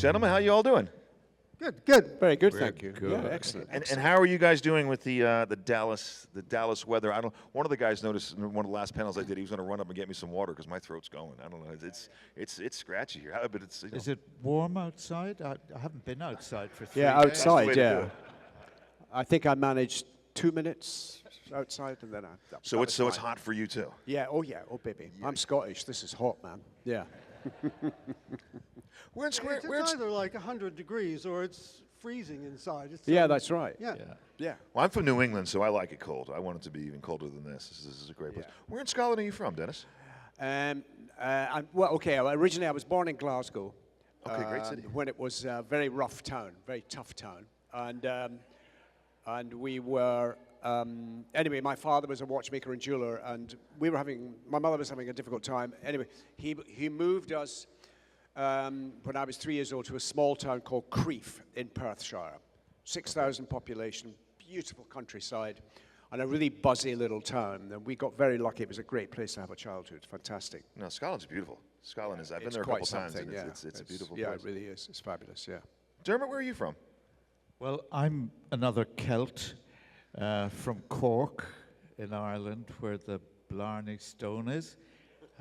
Gentlemen, how you all doing? Good. Very good, We're thank you. good. Yeah, excellent. And how are you guys doing with the Dallas weather? I don't. One of the guys noticed in one of the last panels I did, he was going to run up and get me some water because my throat's going. I don't know. It's scratchy here, but it's. You know. Is it warm outside? I haven't been outside for 3 Yeah, days. outside, That's the way to do yeah. it. I think I managed 2 minutes outside, and then So it's hot for you too. Yeah, oh baby. I'm Scottish. This is hot, man. Yeah. We're in square. It's either like 100 degrees or it's freezing inside. It's, Yeah, that's right. Yeah. Yeah. Well, I'm from New England, so I like it cold. I want it to be even colder than this. This is a great place. Yeah. Where in Scotland are you from, Dennis? Originally I was born in Glasgow. Okay, great city. When it was a very rough town, very tough town. And we were, anyway, my father was a watchmaker and jeweler, and my mother was having a difficult time. Anyway, he moved us when I was 3 years old to a small town called Crieff in Perthshire. 6,000 population, beautiful countryside, and a really buzzy little town. And we got very lucky. It was a great place to have a childhood. Fantastic. No, Scotland's beautiful. Scotland is. I've been It's there a quite couple times. something, And yeah. it's a beautiful Yeah, place. it really is. It's fabulous, yeah. Dermot, where are you from? Well, I'm another Celt from Cork in Ireland, where the Blarney Stone is,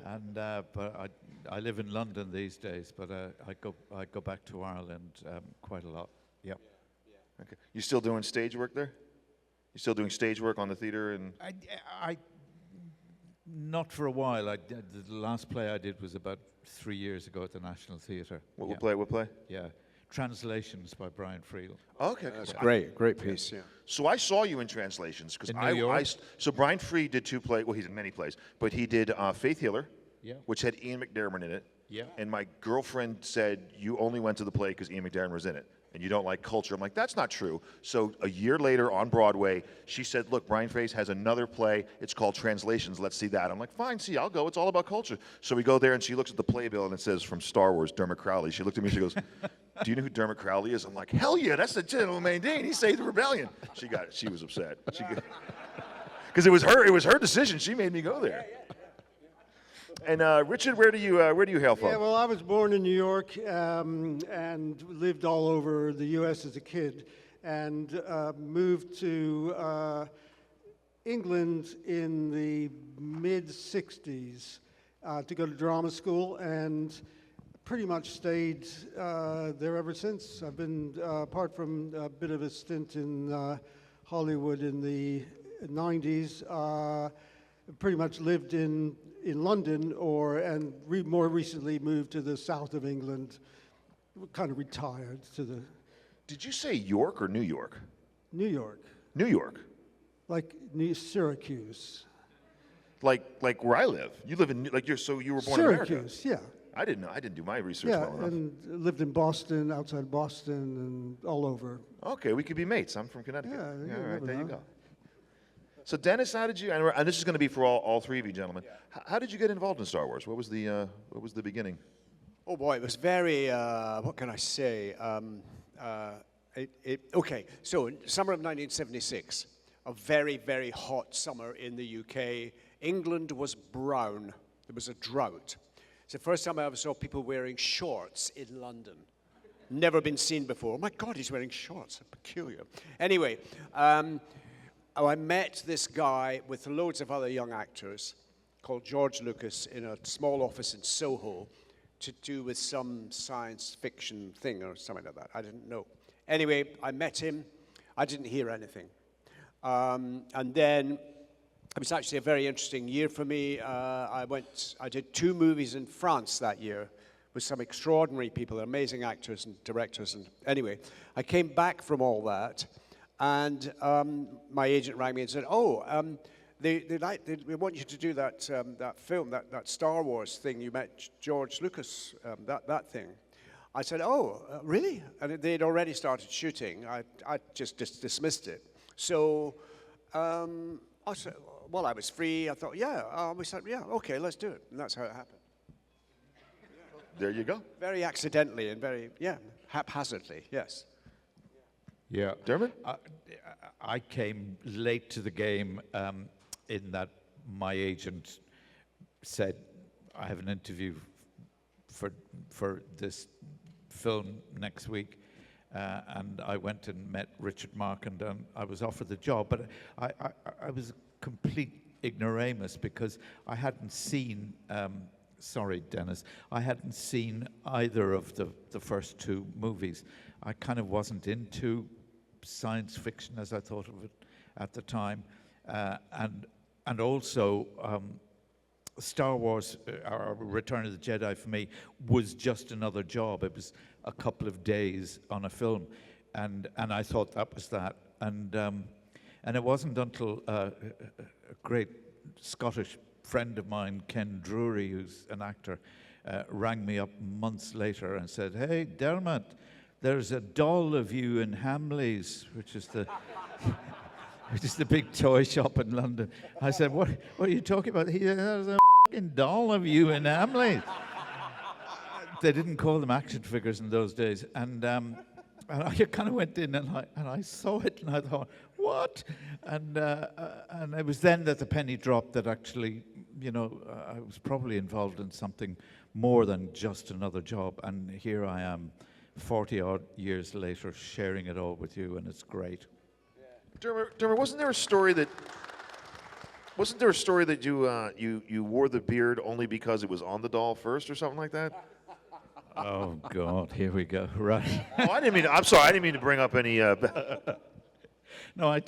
and but I live in London these days. But I go back to Ireland quite a lot. Yep. Okay. You still doing stage work there? You still doing stage work on the theater and? I not for a while. The last play I did was about 3 years ago at the National Theatre. What play? Yeah, Translations by Brian Friel. Okay. That's great piece, yeah. So I saw you in Translations because In New York? So Brian Free did 2 plays. Well, he did many plays, but he did Faith Healer, Yeah. which had Ian McDiarmid in it. Yeah. And my girlfriend said you only went to the play because Ian McDiarmid was in it, and you don't like culture. I'm like, that's not true. So a year later on Broadway, she said, look, Brian Free has another play. It's called Translations. Let's see that. I'm like, fine, see, I'll go. It's all about culture. So we go there, and she looks at the playbill, and it says from Star Wars, Dermot Crowley. She looked at me, she goes, do you know who Dermot Crowley is? I'm like, hell yeah, that's the General Dean. He saved the rebellion. She got it. She was upset. Because it was her decision. She made me go there. And Richard, where do you hail from? Yeah, well, I was born in New York and lived all over the U.S. as a kid, and moved to England in the mid-'60s to go to drama school, and pretty much stayed there ever since. I've been, apart from a bit of a stint in Hollywood in the 90s, pretty much lived in London, more recently moved to the south of England, kind of retired to the... Did you say York or New York? New York. New York. Like Syracuse. Like where I live. You live in, so you were born in America. Syracuse, yeah. I didn't know. I didn't do my research Yeah, well enough. and lived in Boston, outside Boston, and all over. Okay, we could be mates. I'm from Connecticut. Yeah, you all right, never there you know. go. So Dennis, how did you? And this is going to be for all 3 of you gentlemen. How did you get involved in Star Wars? What was the beginning? Oh boy, it was very, what can I say? Okay, so in summer of 1976, a very, very hot summer in the UK. England was brown. There was a drought. It's the first time I ever saw people wearing shorts in London. Never been seen before. Oh my God, he's wearing shorts. Peculiar. Anyway, I met this guy with loads of other young actors called George Lucas in a small office in Soho to do with some science fiction thing or something like that. I didn't know. Anyway, I met him. I didn't hear anything. And then it was actually a very interesting year for me. I did 2 movies in France that year with some extraordinary people, amazing actors and directors. And anyway, I came back from all that. And my agent rang me and said, they want you to do that film, that Star Wars thing. You met George Lucas, that thing. I said, really? And they'd already started shooting. I just dismissed it. So I said, well, I was free. I thought, we said, okay, let's do it. And that's how it happened. There you go. Very accidentally and very, haphazardly, yes. Yeah. Dermot? I came late to the game in that my agent said, I have an interview for this film next week. And I went and met Richard Marquand, and I was offered the job. But I was a complete ignoramus because I hadn't seen, sorry, Dennis, I hadn't seen either of the first two movies. I kind of wasn't into science fiction as I thought of it at the time. And also, Star Wars, or Return of the Jedi for me, was just another job. It was a couple of days on a film. And I thought that was that. And it wasn't until a great Scottish friend of mine, Ken Drury, who's an actor, rang me up months later and said, "Hey, Dermot, there's a doll of you in Hamleys," which is the big toy shop in London. I said, what are you talking about? He said, "There's a fucking doll of you in Hamleys." They didn't call them action figures in those days. And I kind of went in and I saw it and I thought, what? And it was then that the penny dropped that actually, I was probably involved in something more than just another job. And here I am, 40-odd years later, sharing it all with you, and it's great. Dermot, wasn't there a story that you wore the beard only because it was on the doll first or something like that? Oh, God, here we go. Right. Oh, I'm sorry, I didn't mean to bring up any... No, I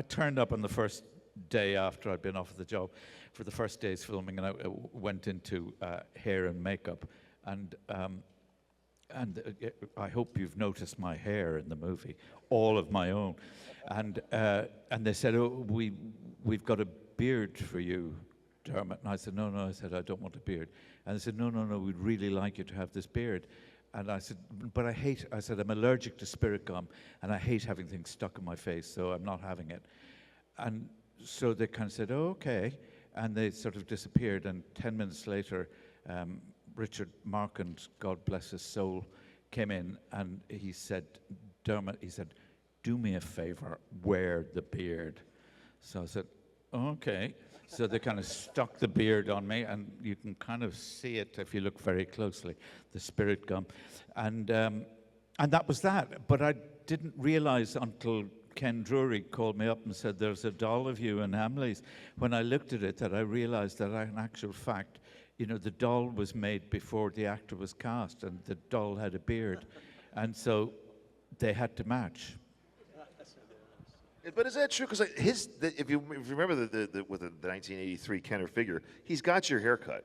turned up on the first day after I'd been offered the job for the first day's filming, and I went into hair and makeup. And I hope you've noticed my hair in the movie, all of my own. And they said, "Oh, we've got a beard for you, Dermot." And I said, no, I said, "I don't want a beard." And they said, no, we'd really like you to have this beard. And I said, "But I said, I'm allergic to spirit gum, and I hate having things stuck in my face, so I'm not having it." And so they kind of said, "Oh, okay." And they sort of disappeared. And 10 minutes later, Richard Marquand, God bless his soul, came in and he said, "Dermot," he said, "do me a favor, wear the beard." So I said, "Okay." So they kind of stuck the beard on me, and you can kind of see it if you look very closely, the spirit gum. And that was that. But I didn't realize until Ken Drury called me up and said, "There's a doll of you in Hamleys." When I looked at it, that I realized that in actual fact, the doll was made before the actor was cast, and the doll had a beard. And so they had to match. But is that true? Because if you remember with the 1983 Kenner figure, he's got your haircut.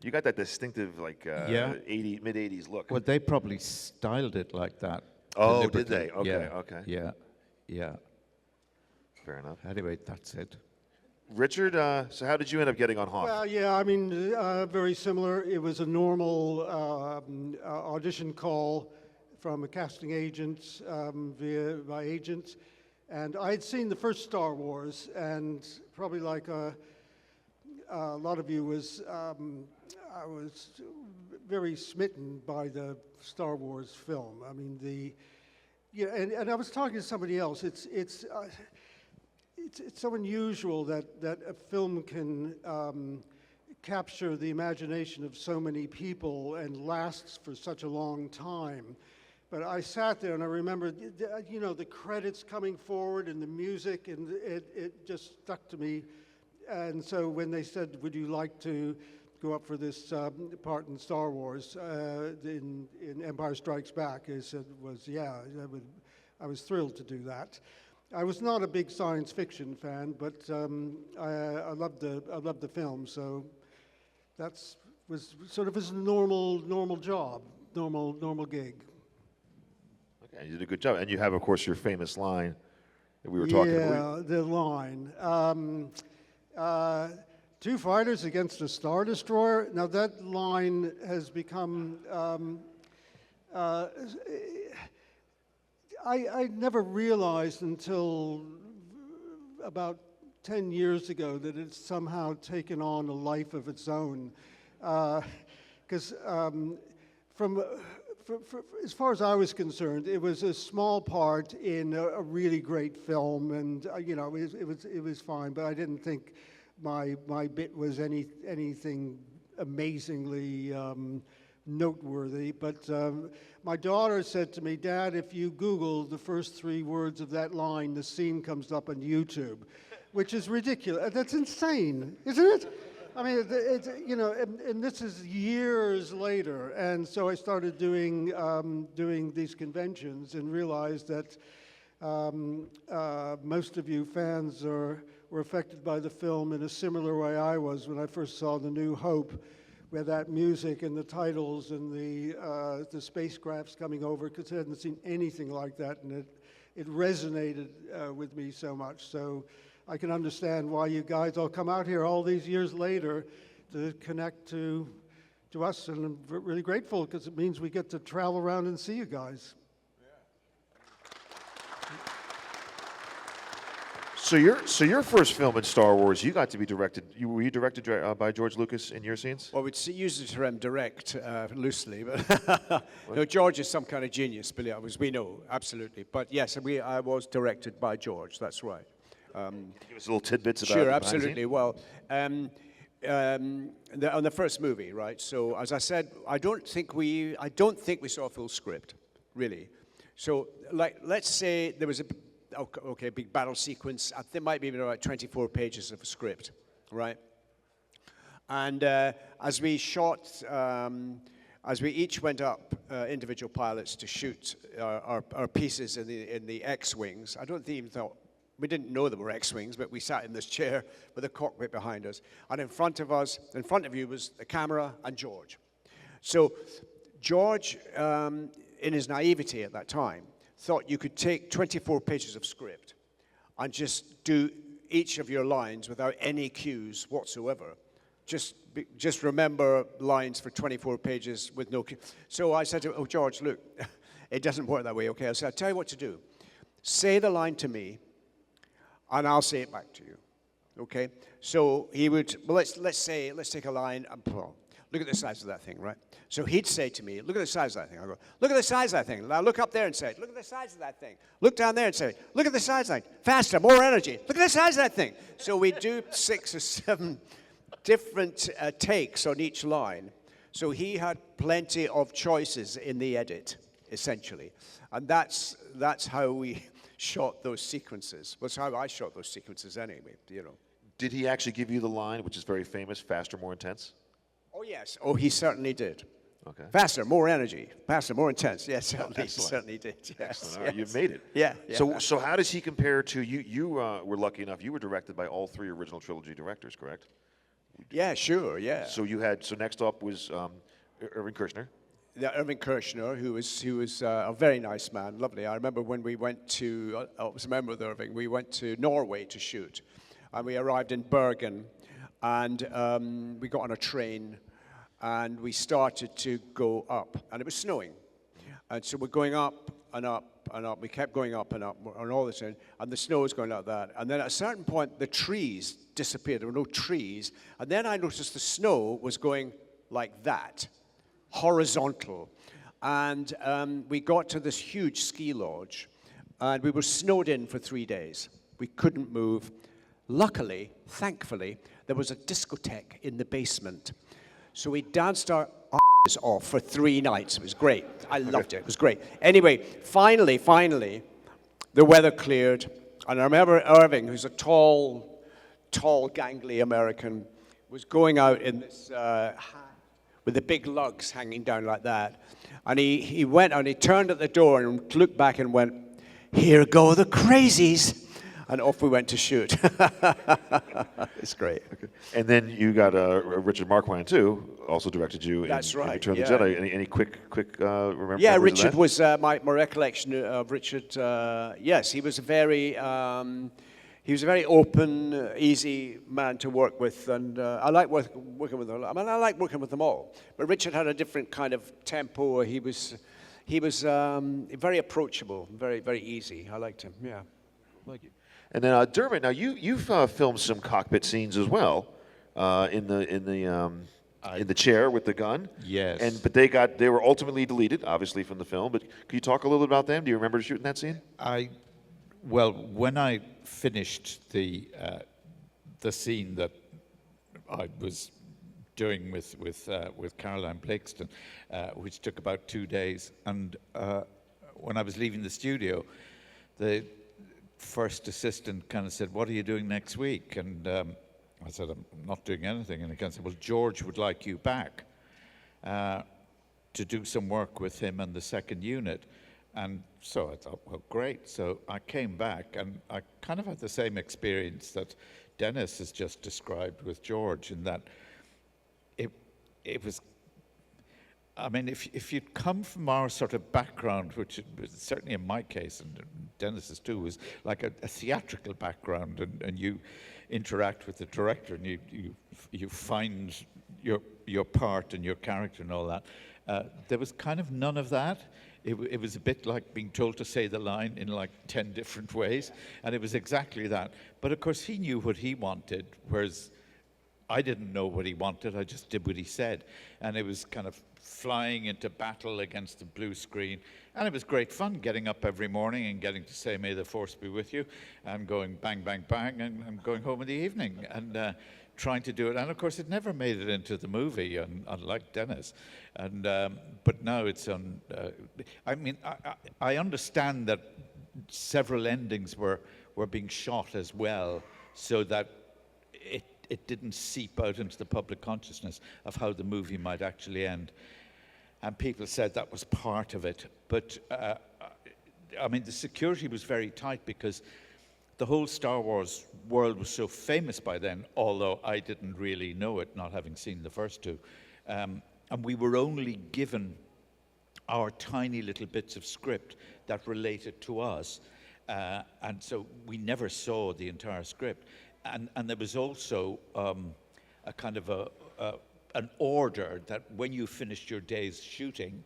You got that distinctive mid 80s look. Well, they probably styled it like that. Oh, did they? Okay, Yeah. okay. Yeah. Fair enough. Anyway, that's it. Richard, so how did you end up getting on Hoff? Well, yeah, I mean, very similar. It was a normal audition call from a casting agent via my agent. And I had seen the first Star Wars, and probably like a lot of you I was very smitten by the Star Wars film. I mean, and I was talking to somebody else. It's so unusual that a film can capture the imagination of so many people and lasts for such a long time. But I sat there and I remember, the credits coming forward and the music, and it just stuck to me. And so when they said, "Would you like to go up for this part in Star Wars in Empire Strikes Back?" I said, "Yeah, I was thrilled to do that." I was not a big science fiction fan, but I loved the film. So was sort of a normal job, normal gig. Okay, you did a good job. And you have, of course, your famous line that we were talking about. Yeah, the line. Two fighters against a Star Destroyer. Now that line has become... I never realized until about 10 years ago that it's somehow taken on a life of its own. Because as far as I was concerned, it was a small part in a really great film, and it was fine. But I didn't think my bit was anything amazingly noteworthy. But my daughter said to me, "Dad, if you Google the first 3 words of that line, the scene comes up on YouTube," which is ridiculous. That's insane, isn't it? I mean, it's, you know, and this is years later, and so I started doing these conventions and realized that most of you fans were affected by the film in a similar way I was when I first saw The New Hope, with that music and the titles and the spacecrafts coming over, because I hadn't seen anything like that, and it resonated with me so much. So I can understand why you guys all come out here all these years later to connect to us, and I'm really grateful because it means we get to travel around and see you guys. So your first film in Star Wars, you got to be directed. Were you directed by George Lucas in your scenes? Well, we'd use the term direct loosely, but no, George is some kind of genius, as we know, absolutely. But yes, I was directed by George, that's right. Give us little tidbits about Sure, it. absolutely. Well, on the first movie, right? So as I said, I don't think we saw a full script, really. So like, let's say there was a big battle sequence. I think it might be about 24 pages of a script, right? And as we shot, as we each went up, individual pilots, to shoot our pieces in the X-wings, we didn't know there were X-wings, but we sat in this chair with a cockpit behind us. And in front of you was the camera and George. So George, in his naivety at that time, thought you could take 24 pages of script and just do each of your lines without any cues whatsoever. Just remember lines for 24 pages with no cues. So I said to him, "Oh, George, look, it doesn't work that way, okay?" I said, "I'll tell you what to do. Say the line to me, and I'll say it back to you, okay?" So he would, well, let's take a line, and look at the size of that thing, right? So he'd say to me, "Look at the size of that thing." I go, "Look at the size of that thing." Now look up there and say it. "Look at the size of that thing." Look down there and say it. "Look at the size of that. Faster, more energy. Look at the size of that thing." So we do 6 or 7 different takes on each line. So he had plenty of choices in the edit, essentially. And that's how we shot those sequences. That's how I shot those sequences anyway, you know. Did he actually give you the line, which is very famous, faster, more intense? Oh, yes. Oh, he certainly did. Okay. Faster, more energy. Faster, more intense. Yes, certainly, excellent. certainly did. Yes, Excellent. All right, yes. you've made it. Yeah. So how does he compare to you? You were lucky enough. You were directed by all 3 original trilogy directors, correct? Yeah, sure, yeah. So next up was Irving Kershner. Yeah, Irving Kershner, who was a very nice man, lovely. I remember when we went to, I was a member of Irving, we went to Norway to shoot. And we arrived in Bergen, and we got on a train, and we started to go up, and it was snowing. And so we're going up and up and up. We kept going up and up on all the time, and the snow was going like that. And then at a certain point, the trees disappeared. There were no trees. And then I noticed the snow was going like that, horizontal. And we got to this huge ski lodge, and we were snowed in for 3 days. We couldn't move. Luckily, thankfully, there was a discotheque in the basement. So we danced our asses off for 3 nights. It was great. I loved it. It was great. Anyway, finally, the weather cleared. And I remember Irving, who's a tall, gangly American, was going out in this hat with the big lugs hanging down like that. And he went and he turned at the door and looked back and went, "Here go the crazies." And off we went to shoot. It's great. Okay. And then you got Richard Marquand too, also directed you That's in right, Return of yeah. the Jedi. Any quick remember? Yeah, memories of Richard that? was my recollection of Richard. Yes, he was a very open, easy man to work with, and I like working with him. I mean, I like working with them all. But Richard had a different kind of tempo. He was very approachable, very, very easy. I liked him. Yeah. Thank you. And then Dermot, now you've filmed some cockpit scenes as well, in the chair with the gun. Yes. But they were ultimately deleted, obviously, from the film. But can you talk a little bit about them? Do you remember shooting that scene? Well, when I finished the scene that I was doing with Caroline Blakeston, which took about 2 days. And when I was leaving the studio, the first assistant kind of said, "What are you doing next week?" And I said, "I'm not doing anything." And he kind of said, "Well, George would like you back to do some work with him and the second unit." And so I thought, well, great. So I came back, and I kind of had the same experience that Denis has just described with George, in that it was, I mean, if you'd come from our sort of background, which was certainly in my case, and Denis's too, was like a theatrical background, and you interact with the director, and you find your part and your character and all that. There was kind of none of that. It was a bit like being told to say the line in like 10 different ways, and it was exactly that. But of course, he knew what he wanted, whereas I didn't know what he wanted. I just did what he said. And it was kind of flying into battle against the blue screen. And it was great fun getting up every morning and getting to say, "May the force be with you," and going bang, bang, bang, and going home in the evening, and trying to do it. And of course, it never made it into the movie, unlike Denis. And but now it's on. I mean, I understand that several endings were being shot as well, so that it didn't seep out into the public consciousness of how the movie might actually end. And people said that was part of it. But, I mean, the security was very tight because the whole Star Wars world was so famous by then, although I didn't really know it, not having seen the first two. And we were only given our tiny little bits of script that related to us. And so we never saw the entire script. And there was also a kind of an order that when you finished your day's shooting,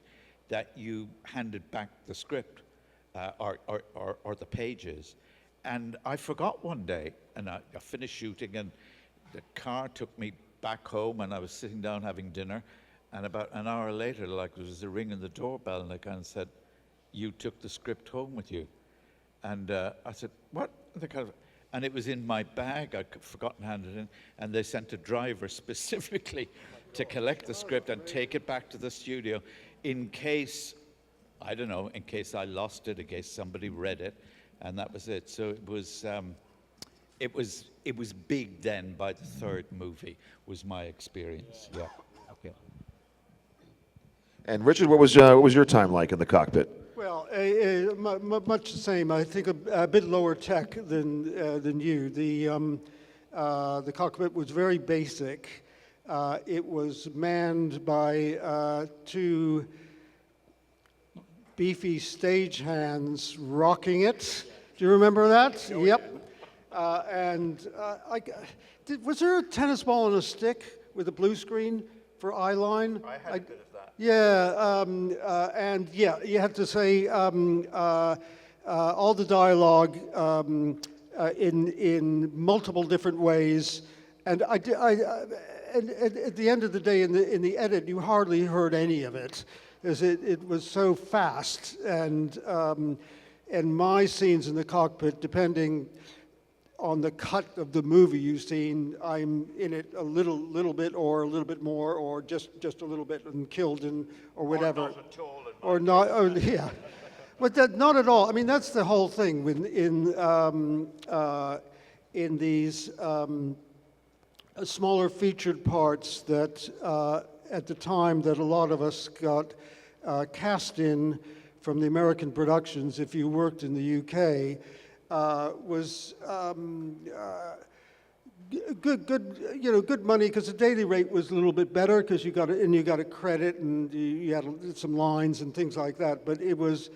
that you handed back the script or the pages. And I forgot one day, and I finished shooting, and the car took me back home, and I was sitting down having dinner, and about an hour later, like, there was a ring in the doorbell, and I kind of said, "You took the script home with you?" And I said, "What?" And it was in my bag. I'd forgotten to hand it in. And they sent a driver specifically to collect the script and take it back to the studio in case, I don't know, in case I lost it, in case somebody read it. And that was it. So it was big then by the third movie, was my experience. Yeah. Okay. And Richard, what was your time like in the cockpit? Well, much the same. I think a bit lower tech than you. The cockpit was very basic. It was manned by two beefy stagehands rocking it. Do you remember that? Oh, yep. Was there a tennis ball on a stick with a blue screen for eyeline? I had a bit of that. Yeah, and yeah, you have to say all the dialogue in multiple different ways, and and at the end of the day, in the edit, you hardly heard any of it, as it was so fast, and my scenes in the cockpit, depending on the cut of the movie you've seen, I'm in it a little bit, or a little bit more, or just a little bit, and killed, or whatever. Or not at all. Or not. Oh, yeah. But that, not at all. I mean, that's the whole thing in these smaller featured parts that at the time that a lot of us got cast in from the American productions. If you worked in the UK. Was good money, because the daily rate was a little bit better, because you got a credit, and you had some lines and things like that. But it was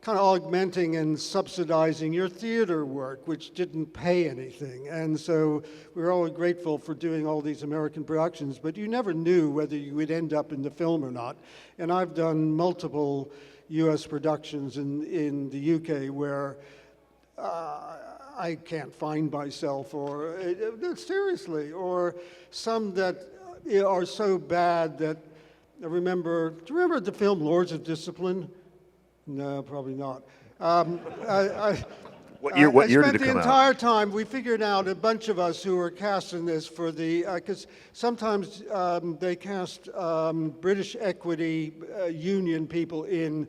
kind of augmenting and subsidizing your theater work, which didn't pay anything. And so we were always grateful for doing all these American productions, but you never knew whether you would end up in the film or not. And I've done multiple U.S. productions in the UK where I can't find myself, or seriously, or some that are so bad that I remember. Do you remember the film Lords of Discipline? No, probably not. What year? What I year spent did it come the out? entire time, we figured out, a bunch of us who were casting this for the, because sometimes they cast British Equity Union people in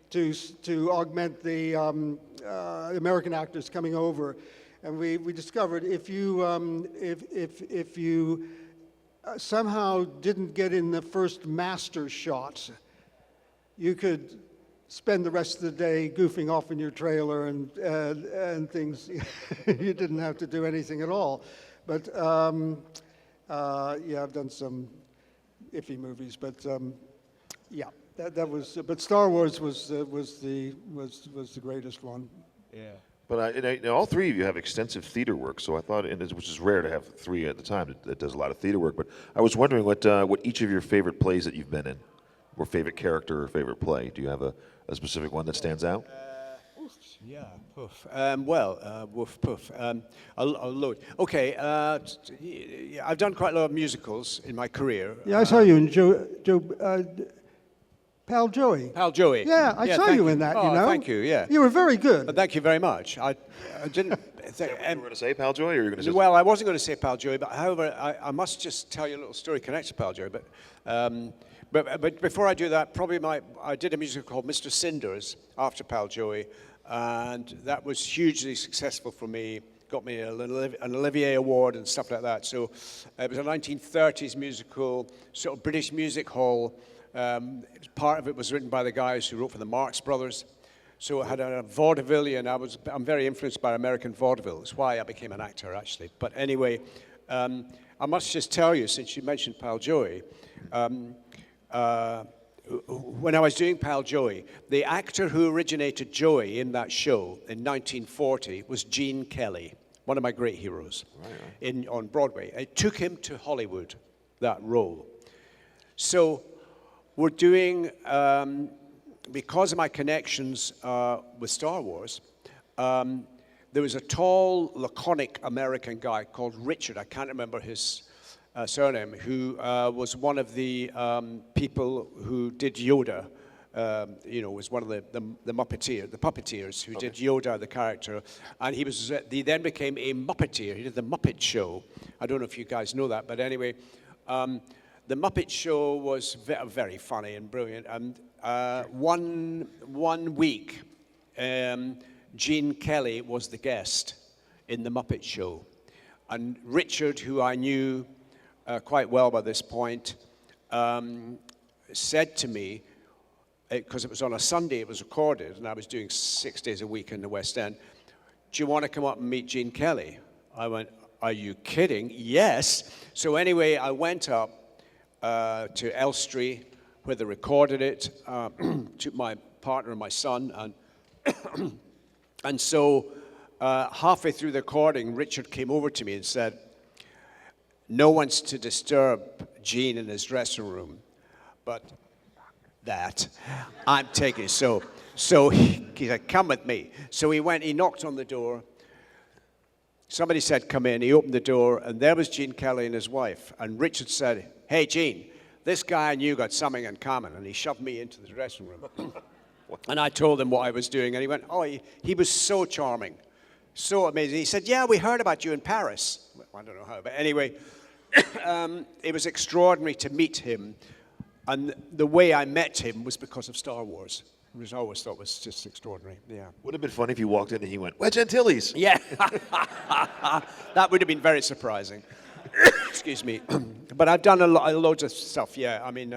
to augment the American actors coming over. And we discovered if you somehow didn't get in the first master shot, you could spend the rest of the day goofing off in your trailer and things. You didn't have to do anything at all. But yeah, I've done some iffy movies, but yeah, that was. But Star Wars was the greatest one. Yeah. But all three of you have extensive theater work, so I thought, which is rare to have three at the time that does a lot of theater work. But I was wondering what each of your favorite plays that you've been in, or favorite character or favorite play. Do you have a specific one that stands out? Yeah, poof. Woof, poof. A load. Okay, I've done quite a lot of musicals in my career. Yeah, I saw you in Pal Joey. Pal Joey. Yeah, I saw you in that, you know. Thank you, yeah. You were very good. Thank you very much. I didn't... You were going to say Pal Joy, or you were going to say? Well, I wasn't going to say Pal Joey, but however, I must just tell you a little story connected to Pal Joey. But before I do that, I did a musical called Mr. Cinders after Pal Joey, and that was hugely successful for me. Got me an Olivier Award and stuff like that. So it was a 1930s musical, sort of British music hall. Part of it was written by the guys who wrote for the Marx Brothers. So it had a vaudevillian. I'm very influenced by American vaudeville. That's why I became an actor, actually. But anyway, I must just tell you, since you mentioned Pal Joey, when I was doing Pal Joey, the actor who originated Joey in that show in 1940 was Gene Kelly, one of my great heroes on Broadway. It took him to Hollywood, that role. So we're doing, because of my connections with Star Wars, there was a tall, laconic American guy called Richard, I can't remember his surname, who was one of the people who did Yoda, was one of the puppeteers who did Yoda, the character, and he then became a Muppeteer. He did the Muppet Show. I don't know if you guys know that, but anyway, the Muppet Show was very funny and brilliant. And one week, Gene Kelly was the guest in the Muppet Show, and Richard, who I knew quite well by this point, said to me, because it was on a Sunday, it was recorded, and I was doing 6 days a week in the West End, do you want to come up and meet Gene Kelly? I went, are you kidding? Yes. So anyway, I went up to Elstree, where they recorded it, to my partner and my son, and so halfway through the recording, Richard came over to me and said, no one's to disturb Gene in his dressing room, but that I'm taking it. So he said, come with me. So he went, he knocked on the door. Somebody said, come in. He opened the door, and there was Gene Kelly and his wife. And Richard said, hey, Gene, this guy and you got something in common. And he shoved me into the dressing room. And I told him what I was doing, and he went, oh, he was so charming, so amazing. He said, yeah, we heard about you in Paris. Well, I don't know how, but anyway, it was extraordinary to meet him. And the way I met him was because of Star Wars, which I always thought was just extraordinary. Yeah. Would have been funny if you walked in and he went, Wedge Antilles. Yeah. That would have been very surprising. Excuse me. But I've done loads of stuff, yeah. I mean,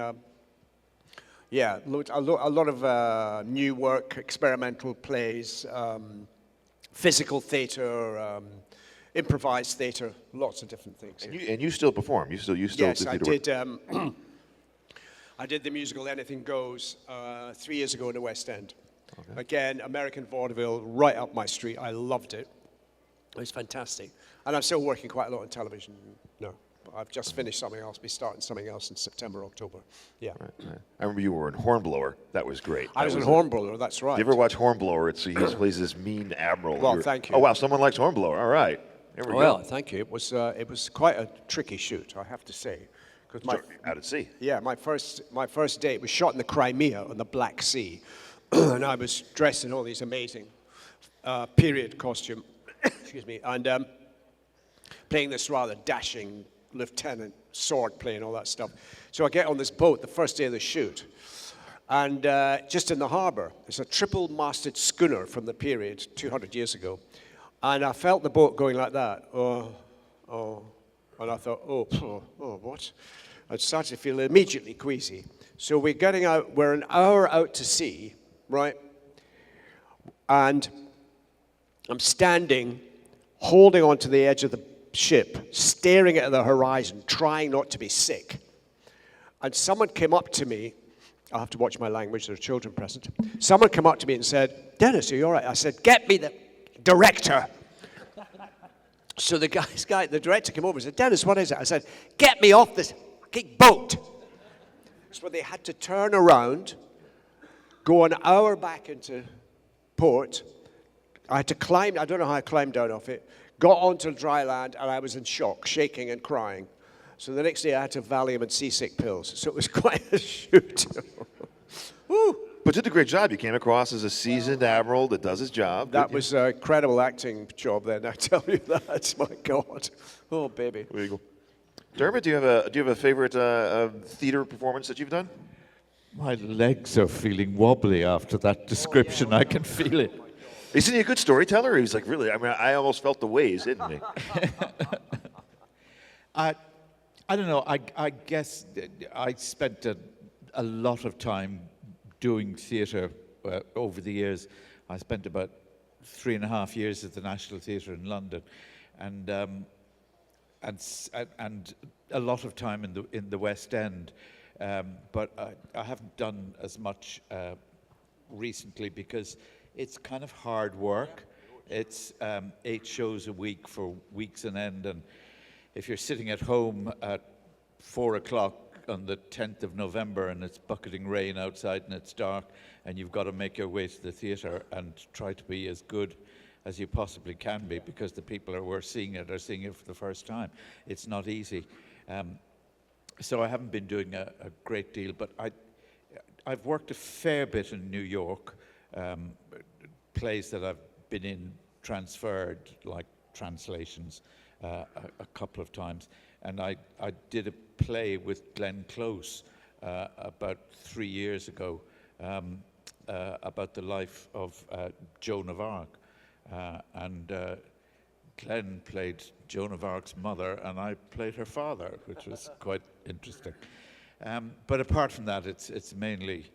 yeah, a lot of new work, experimental plays, physical theater, improvised theater, lots of different things. And you still perform? You still yes, do I theater did. work? I did the musical Anything Goes 3 years ago in the West End. Okay. Again, American vaudeville, right up my street. I loved it. It was fantastic. And I'm still working quite a lot on television. No, I've just finished something else. Be starting something else in September, October. Yeah. Right. I remember you were in Hornblower. That was great. I was in Hornblower, that's right. You ever watch Hornblower? He plays this mean admiral. Well, thank you. Oh, wow, someone likes Hornblower. All right. There we well, go. thank you. It was quite a tricky shoot, I have to say. Out at sea. Yeah, my first day, it was shot in the Crimea on the Black Sea. And I was dressed in all these amazing period costume, excuse me, and playing this rather dashing lieutenant, sword play and all that stuff. So I get on this boat the first day of the shoot, and just in the harbor, it's a triple-masted schooner from the period 200 years ago, and I felt the boat going like that. And I thought, what? I started to feel immediately queasy. So we're getting out, we're an hour out to sea, right? And I'm standing, holding onto the edge of the ship, staring at the horizon, trying not to be sick. And someone came up to me. I have to watch my language, there are children present. Someone came up to me and said, "Dennis, are you all right?" I said, "Get me the director." So the director came over and said, "Dennis, what is it?" I said, "Get me off this fucking boat." So they had to turn around, go an hour back into port. I had to climb, I don't know how I climbed down off it, got onto dry land, and I was in shock, shaking and crying. So the next day I had to Valium and seasick pills. So it was quite a shoot. Woo. But you did a great job. You came across as a seasoned admiral that does his job. That was an incredible acting job then, I tell you that. My God. Oh, baby. There you go. Dermot, do you have a favorite theater performance that you've done? My legs are feeling wobbly after that description. I can feel it. Isn't he a good storyteller? He's like, really, I mean, I almost felt the waves, didn't he? I don't know. I guess I spent a lot of time doing theatre over the years. I spent about 3.5 years at the National Theatre in London, and a lot of time in the West End. But I haven't done as much recently because it's kind of hard work. It's 8 shows a week for weeks on end, and if you're sitting at home at 4 o'clock on the 10th of November and it's bucketing rain outside and it's dark and you've got to make your way to the theatre and try to be as good as you possibly can be because the people who are seeing it for the first time. It's not easy. So I haven't been doing a great deal, but I've worked a fair bit in New York, plays that I've been in transferred, like translations, a couple of times. And I did a play with Glenn Close about 3 years ago about the life of Joan of Arc. And Glenn played Joan of Arc's mother, and I played her father, which was quite interesting. But apart from that, it's mainly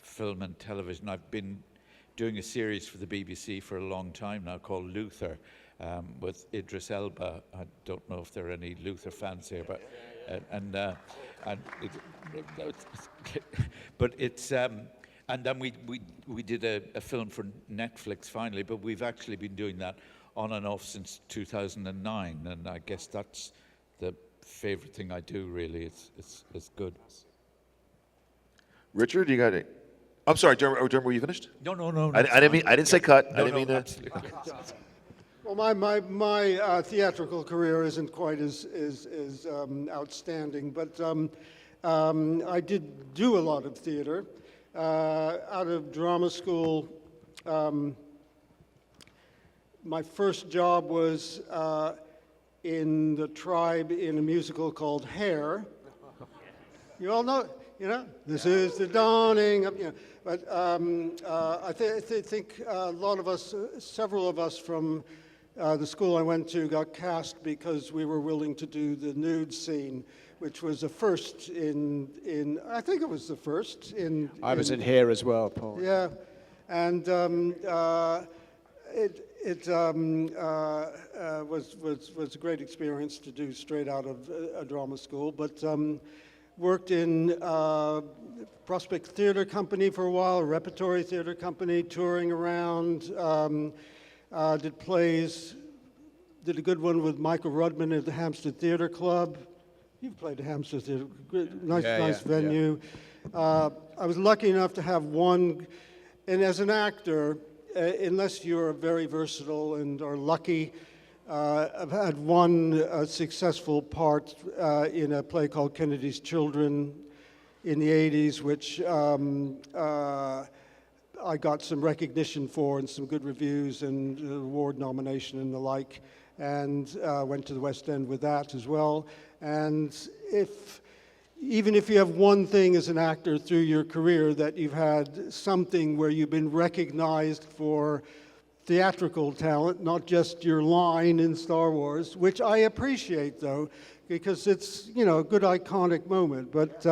film and television. I've been doing a series for the BBC for a long time now called Luther, with Idris Elba. I don't know if there are any Luther fans here, but and then we did a film for Netflix finally, but we've actually been doing that on and off since 2009, and I guess that's the favorite thing I do. Really, it's good. Richard, you got it. I'm sorry, Dermot, were you finished? No. I didn't say cut. I didn't mean to. Absolutely. Well, my theatrical career isn't quite as outstanding, but I did do a lot of theater. Out of drama school, my first job was in the tribe in a musical called Hair. You all know, this is the dawning of, But I think a lot of us, several of us from the school I went to got cast because we were willing to do the nude scene, which was a first in I think it was the first in. I was in Here as well, Paul. Yeah, and it was a great experience to do straight out of a drama school, but worked in Prospect Theater Company for a while, a repertory theater company, touring around, did plays, did a good one with Michael Rudman at the Hampstead Theater Club. You've played the Hampstead Theater, nice venue. I was lucky enough to have one, and as an actor, unless you're very versatile and are lucky, I've had one successful part in a play called Kennedy's Children in the 80s, which I got some recognition for and some good reviews and award nomination and the like, and went to the West End with that as well. And even if you have one thing as an actor through your career that you've had something where you've been recognized for theatrical talent, not just your line in Star Wars, which I appreciate though, because it's, you know, a good iconic moment. But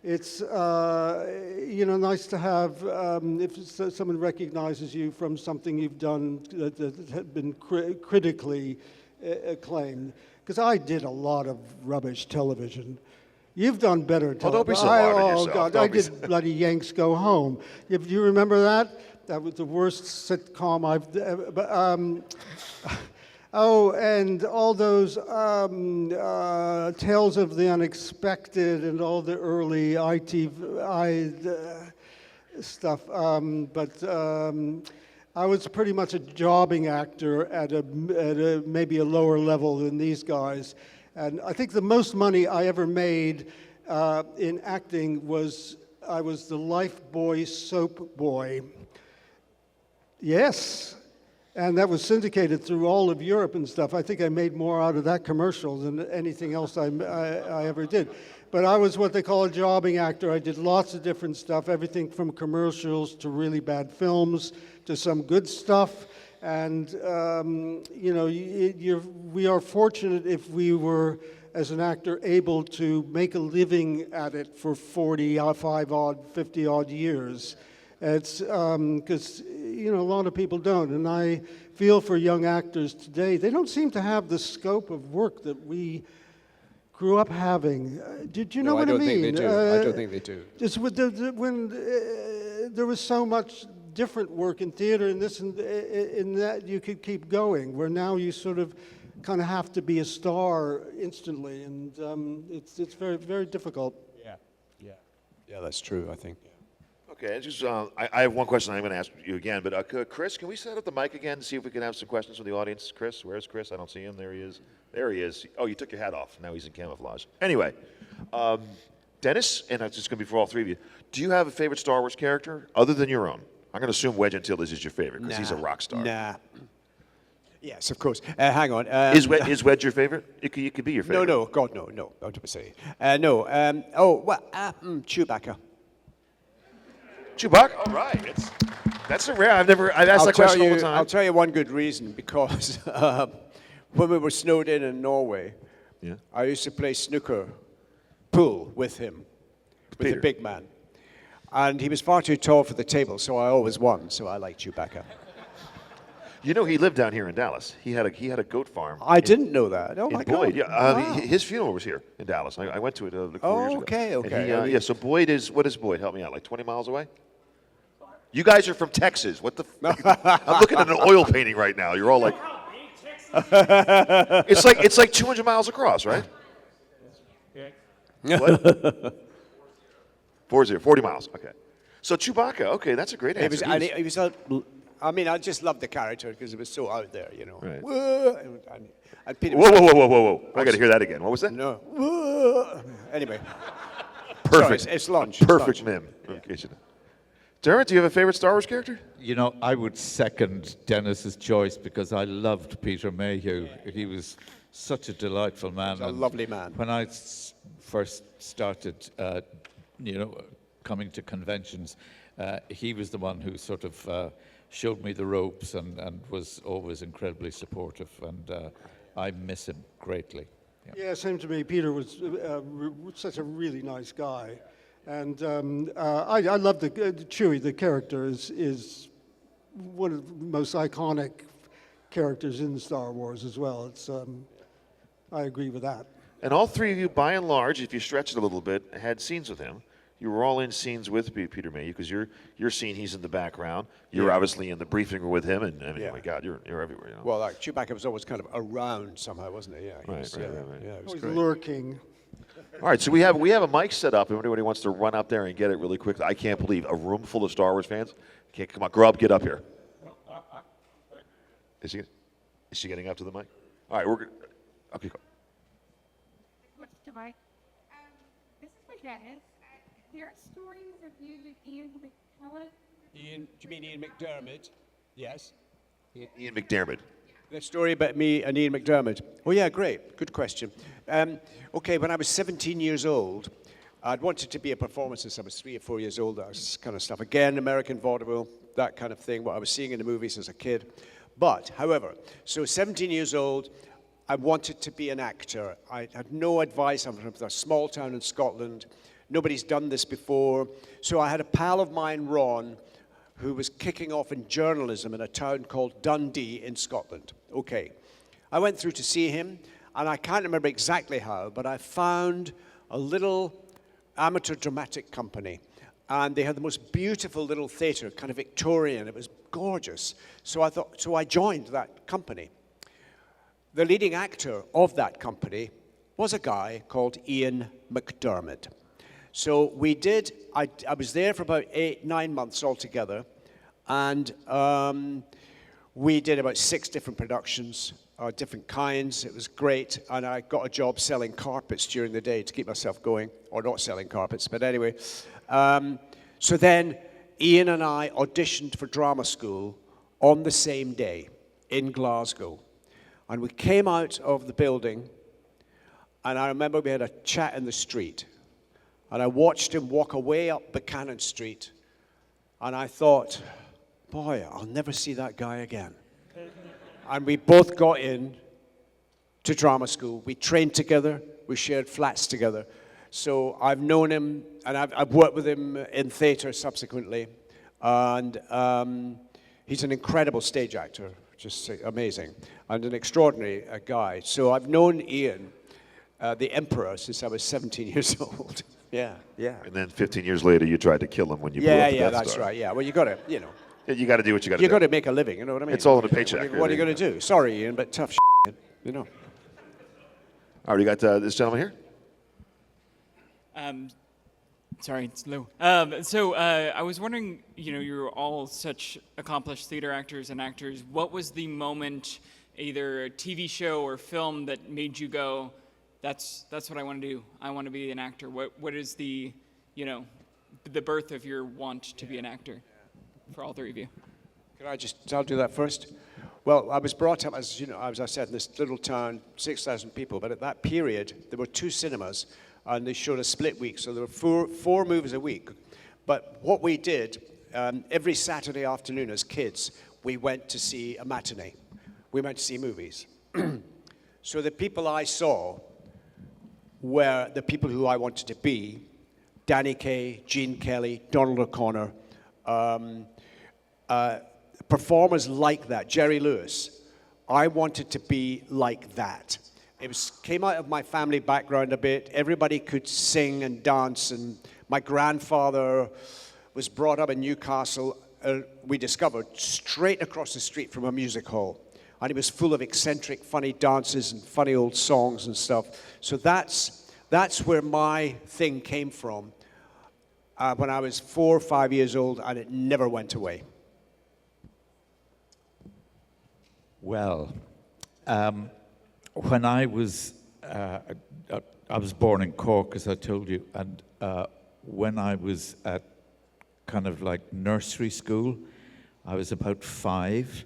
it's, you know, nice to have, if someone recognizes you from something you've done that had been critically acclaimed. Because I did a lot of rubbish television. You've done better television. Oh, don't be so hard on yourself. God, Don't I be did bloody Yanks Go Home. Do you remember that? That was the worst sitcom I've ever. Oh, and all those Tales of the Unexpected and all the early stuff. I was pretty much a jobbing actor at a maybe a lower level than these guys. And I think the most money I ever made in acting was I was the Lifebuoy soap boy. Yes. And that was syndicated through all of Europe and stuff. I think I made more out of that commercial than anything else I ever did. But I was what they call a jobbing actor. I did lots of different stuff, everything from commercials to really bad films to some good stuff. And, you know, we are fortunate if we were, as an actor, able to make a living at it for 45-odd, 50-odd years. It's because, you know, a lot of people don't. And I feel for young actors today, they don't seem to have the scope of work that we grew up having. Did you know what I mean? I don't think they do. I don't think they do. Just when there was so much different work in theater and this and in that, you could keep going, where now you sort of kind of have to be a star instantly, and it's very, very difficult. Yeah, that's true, I think. Okay, I have one question I'm going to ask you again, but Chris, can we set up the mic again and see if we can have some questions from the audience? Chris, where's Chris? I don't see him. There he is. There he is. Oh, you took your hat off. Now he's in camouflage. Anyway, Dennis, and it's just going to be for all three of you, do you have a favorite Star Wars character other than your own? I'm going to assume Wedge Antilles is your favorite because he's a rock star. Nah. Yes, of course. Hang on. Is Wedge your favorite? It could be your favorite. No, God, no. Don't say. No. Chewbacca. Chewbacca? All right. That's a rare. I've asked that question all the time. I'll tell you one good reason, because when we were snowed in Norway, I used to play snooker pool with him, with Peter. the big man. And he was far too tall for the table, so I always won, so I like Chewbacca. You know, he lived down here in Dallas. He had a goat farm. I didn't know that. Oh, my in Boyd, God. yeah. His funeral was here in Dallas. I went to it a couple years ago. Okay. And he, so Boyd is, what is Boyd? Help me out, like 20 miles away? You guys are from Texas. What the I'm looking at an oil painting right now. You're all like... it's like 200 miles across, right? What? 40 miles, okay. So Chewbacca, okay, that's a great answer. I just loved the character because it was so out there, you know. Right. Whoa, and Peter Whoa. I got to hear that again. What was that? No. Whoa. Anyway. Perfect. Sorry, it's lunch. Perfect It's lunch. meme. Yeah. Dermot, do you have a favorite Star Wars character? You know, I would second Dennis's choice because I loved Peter Mayhew. He was such a delightful man. He's a lovely man. When I first started, coming to conventions, he was the one who sort of showed me the ropes and was always incredibly supportive, and I miss him greatly. Yeah, same to me. Peter was such a really nice guy. And I love the Chewie, the character, is one of the most iconic characters in Star Wars as well. It's I agree with that. And all three of you, by and large, if you stretch it a little bit, had scenes with him. You were all in scenes with Peter Mayhew because your scene, he's in the background. You're obviously in the briefing room with him, and I mean, oh my God, you're everywhere. You know? Well, like Chewbacca was always kind of around somehow, wasn't he? Yeah. Right. Yeah, it was Always great. lurking. All right, so we have a mic set up. If anybody wants to run up there and get it really quick, I can't believe a room full of Star Wars fans. Okay, come on, Grub, get up here. Is she getting up to the mic? All right, we're good. Okay, go. This is for Dennis. There are stories of you that Ian McKellen Ian, do you mean Ian McDermott? Yes. Ian McDermott. The story about me and Ian McDermott. Oh, yeah, great. Good question. Okay, when I was 17 years old, I'd wanted to be a performer since I was 3 or 4 years old, that kind of stuff. Again, American vaudeville, that kind of thing, what I was seeing in the movies as a kid. But, however, so 17 years old, I wanted to be an actor. I had no advice. I'm from a small town in Scotland. Nobody's done this before. So I had a pal of mine, Ron, who was kicking off in journalism in a town called Dundee in Scotland. Okay. I went through to see him, and I can't remember exactly how, but I found a little amateur dramatic company. And they had the most beautiful little theatre, kind of Victorian. It was gorgeous. So I joined that company. The leading actor of that company was a guy called Ian McDermott. So I was there for about 8-9 months altogether, and we did about 6 different productions, different kinds. It was great, and I got a job selling carpets during the day to keep myself going, or not selling carpets, but anyway. So then Ian and I auditioned for drama school on the same day in Glasgow. And we came out of the building, and I remember we had a chat in the street. And I watched him walk away up Buchanan Street, and I thought, boy, I'll never see that guy again. And we both got in to drama school. We trained together. We shared flats together. So I've known him, and I've worked with him in theatre subsequently. And he's an incredible stage actor, just amazing, and an extraordinary guy. So I've known Ian, the Emperor, since I was 17 years old. Yeah. And then 15 years later, you tried to kill him when you blew up the Death that's Star. right. Yeah, well, you got to, You got to do what you got to do. you got to make a living. You know what I mean? It's all in a paycheck. What are you going to do? Sorry, Ian, but tough shit, All right, you got this gentleman here. Sorry, it's Lou. I was wondering, you're all such accomplished theater actors and actors. What was the moment, either a TV show or film, that made you go, that's what I want to do. I want to be an actor. What is the birth of your want to be an actor for all 3 of you? I'll do that first. Well, I was brought up, as I said, in this little town, 6,000 people, but at that period, there were 2 cinemas, and they showed a split week, so there were four movies a week. But what we did, every Saturday afternoon as kids, we went to see a matinee. We went to see movies. So the people I saw were the people who I wanted to be: Danny Kaye, Gene Kelly, Donald O'Connor, performers like that, Jerry Lewis. I wanted to be like that. Came out of my family background a bit. Everybody could sing and dance, and my grandfather was brought up in Newcastle, we discovered, straight across the street from a music hall. And he was full of eccentric, funny dances and funny old songs and stuff. So that's where my thing came from when I was 4 or 5 years old, and it never went away. Well, when I was born in Cork, as I told you, and when I was at kind of like nursery school, I was about 5,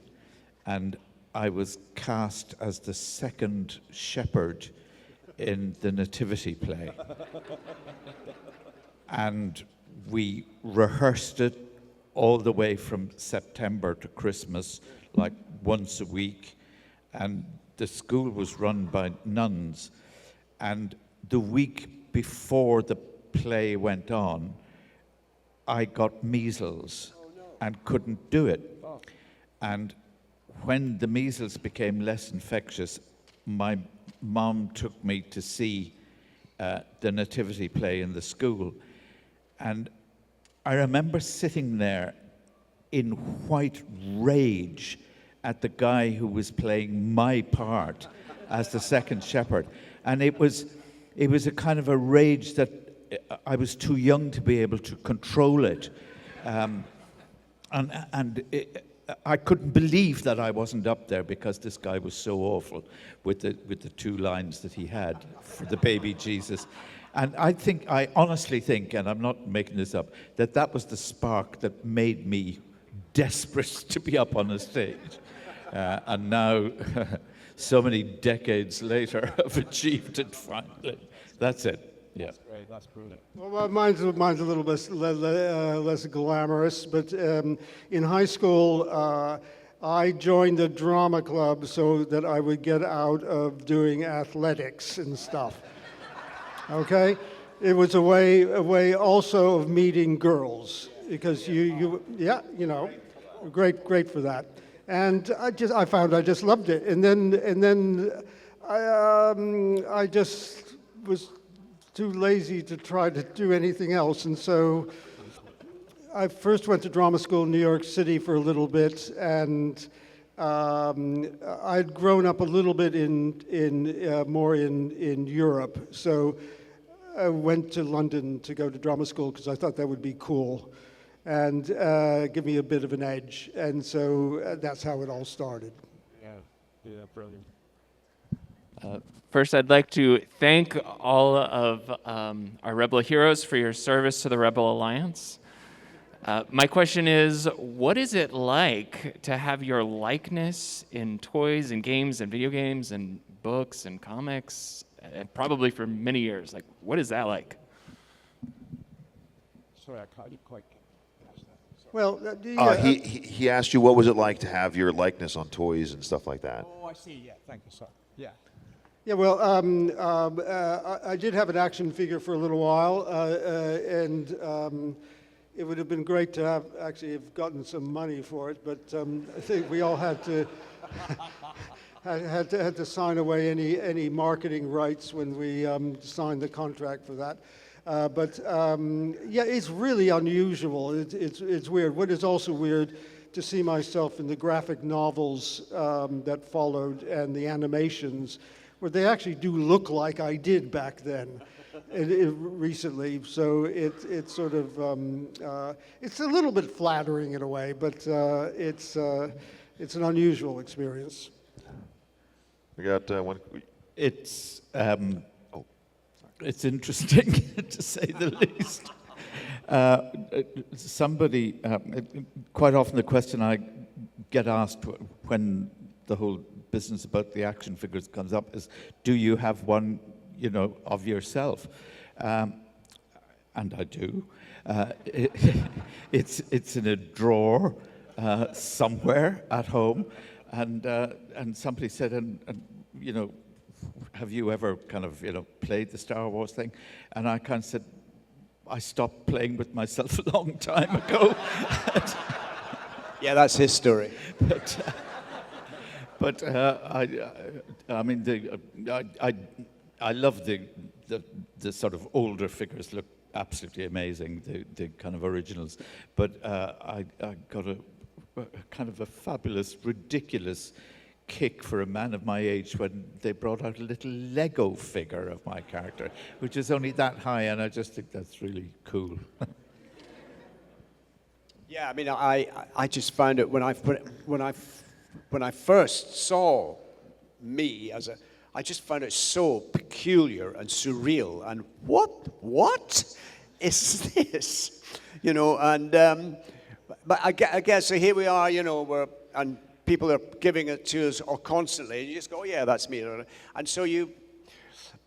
and I was cast as the second shepherd in the nativity play. And we rehearsed it all the way from September to Christmas, like once a week. And the school was run by nuns. And the week before the play went on, I got measles and couldn't do it. And when the measles became less infectious, my mom took me to see the nativity play in the school. And I remember sitting there in white rage at the guy who was playing my part as the second shepherd. And it was a kind of a rage that I was too young to be able to control it. I couldn't believe that I wasn't up there because this guy was so awful with the 2 lines that he had for the baby Jesus. And I honestly think, and I'm not making this up, that was the spark that made me desperate to be up on a stage. And now, so many decades later, I've achieved it finally. That's it. Yeah. That's great. That's brilliant. Well, mine's a little bit less glamorous, but in high school, I joined a drama club so that I would get out of doing athletics and stuff. Okay? It was a way also of meeting girls, because great for that. And I found I just loved it. And then I just was too lazy to try to do anything else. And so I first went to drama school in New York City for a little bit, and I'd grown up a little bit more in Europe. So I went to London to go to drama school because I thought that would be cool and give me a bit of an edge. And so that's how it all started. Yeah, brilliant. First, I'd like to thank all of our Rebel heroes for your service to the Rebel Alliance. My question is, what is it like to have your likeness in toys and games and video games and books and comics, and probably for many years? Like, what is that like? Sorry, I can't quite catch that. Well, He asked you what was it like to have your likeness on toys and stuff like that. Oh, I see. Yeah, thank you, sir. Yeah. Yeah, well, I did have an action figure for a little while, and it would have been great to have gotten some money for it, but I think we all had to had to sign away any marketing rights when we signed the contract for that. But yeah, it's really unusual. It's weird. What is also weird to see myself in the graphic novels that followed and the animations, where they actually do look like I did back then, recently. So it's sort of it's a little bit flattering in a way, but it's an unusual experience. We got one. It's interesting to say the least. Somebody, quite often the question I get asked when the whole business about the action figures comes up is, do you have one, of yourself? And I do. It's in a drawer somewhere at home, and somebody said, and have you ever kind of played the Star Wars thing? And I kind of said, I stopped playing with myself a long time ago. Yeah, that's his story. But I mean, I love the sort of older figures. Look absolutely amazing, the kind of originals. But I got a kind of a fabulous, ridiculous kick for a man of my age when they brought out a little Lego figure of my character, which is only that high, and I just think that's really cool. Yeah, I mean, I just found it when I first saw me I just found it so peculiar and surreal. And what is this? But I guess so. Here we are, and people are giving it to us constantly. And you just go, oh, yeah, that's me. And so you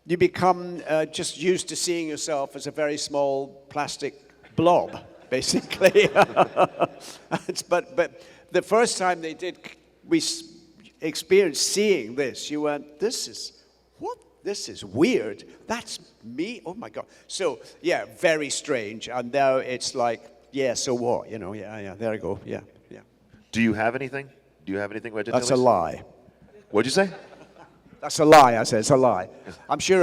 become just used to seeing yourself as a very small plastic blob, basically. But the first time we experienced seeing this, you went, this is weird. That's me? Oh, my God. So, yeah, very strange. And now it's like, yeah, so what? Yeah, there I go. Yeah. Do you have anything? Do you have anything? That's a lie. What'd you say? That's a lie, I said. It's a lie. I'm sure,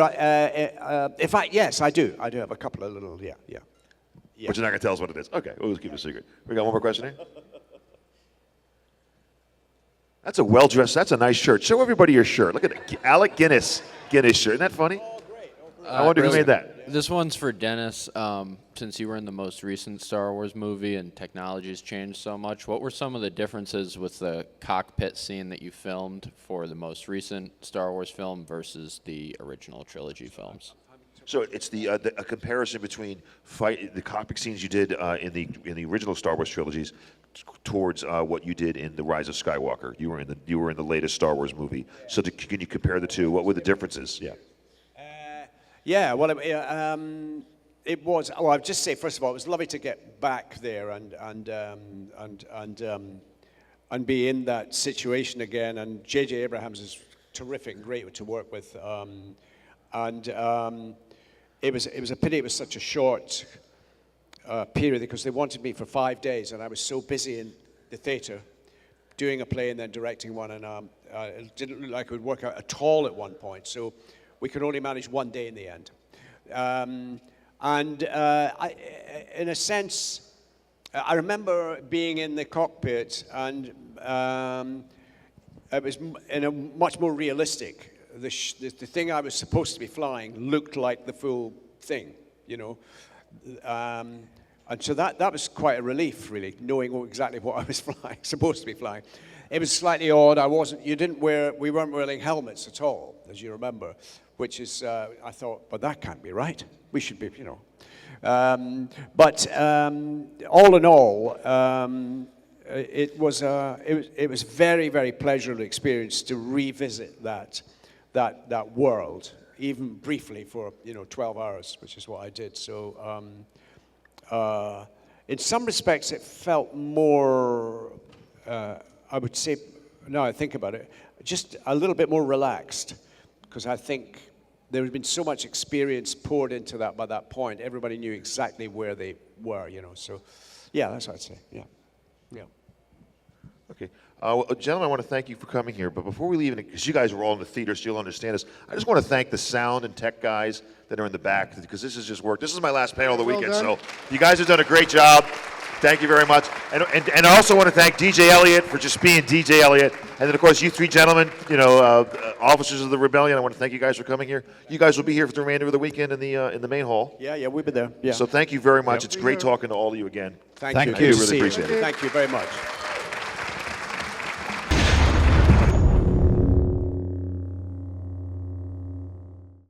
yes, I do. I do have a couple of little, yeah. But you're not going to tell us what it is. Okay, we'll just keep it a secret. We got one more question here? That's a well-dressed, that's a nice shirt. Show everybody your shirt. Look at it. Alec Guinness shirt. Isn't that funny? Oh, great. I wonder who made that. This one's for Dennis. Since you were in the most recent Star Wars movie and technology's changed so much, what were some of the differences with the cockpit scene that you filmed for the most recent Star Wars film versus the original trilogy films? So it's a comparison between the cockpit scenes you did in the original Star Wars trilogies towards what you did in the Rise of Skywalker. You were in the latest Star Wars movie. So can you compare the two? What were the differences? Yeah. Yeah, well, it was. Well, I'd just say first of all, it was lovely to get back there and be in that situation again. And J.J. Abrams is terrific, great to work with, it was a pity it was such a short period because they wanted me for 5 days, and I was so busy in the theater doing a play and then directing one, and it didn't look like it would work out at all at one point. So we could only manage 1 day in the end. In a sense, I remember being in the cockpit, and it was in a much more realistic. The thing I was supposed to be flying looked like the full thing, you know. And so that was quite a relief, really, knowing exactly what I was supposed to be flying. It was slightly odd. We weren't wearing helmets at all, as you remember, which is, I thought, but that can't be right. We should be, you know. All in all, it was very, very pleasurable experience to revisit that world, even briefly for 12 hours, which is what I did. So in some respects, it felt more, I would say, now I think about it, just a little bit more relaxed, because I think there had been so much experience poured into that by that point. Everybody knew exactly where they were, So, yeah, that's what I'd say. Yeah. Okay. Well, gentlemen, I want to thank you for coming here. But before we leave, because you guys were all in the theater, so you'll understand this, I just want to thank the sound and tech guys that are in the back, because this has just worked. This is my last panel of the weekend, so you guys have done a great job. Thank you very much. And I also want to thank DJ Elliott for just being DJ Elliott. And then, of course, you three gentlemen, officers of the rebellion, I want to thank you guys for coming here. You guys will be here for the remainder of the weekend in the main hall. Yeah, we'll be there. Yeah. So thank you very much. It's great talking to all of you again. Thank you. Really appreciate it. Thank you very much.